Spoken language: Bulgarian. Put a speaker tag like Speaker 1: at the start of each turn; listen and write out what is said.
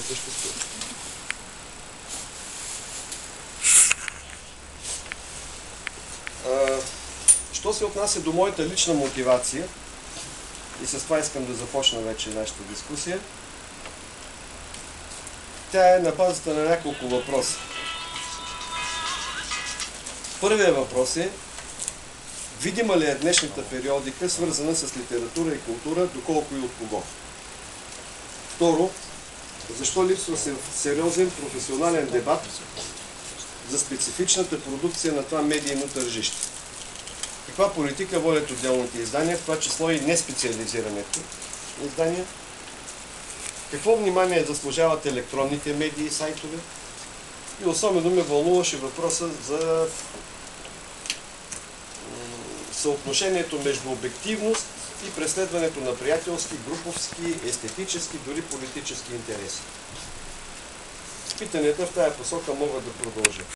Speaker 1: съществува. Що се отнася до моята лична мотивация, и с това искам да започна вече нашата дискусия, тя е на базата на няколко въпроса. Първият въпрос е: видима ли е днешната периодика, свързана с литература и култура, доколко и от кого? Второ, защо липсва сериозен професионален дебат за специфичната продукция на това медийно тържище? Каква политика водят отделните издания, в това число и неспециализираните издания? Какво внимание заслужават електронните медии и сайтове? И особено ме вълнуваше въпроса за съотношението между обективност и преследването на приятелски, груповски, естетически, дори политически интереси. Питанията в тая посока могат да продължат.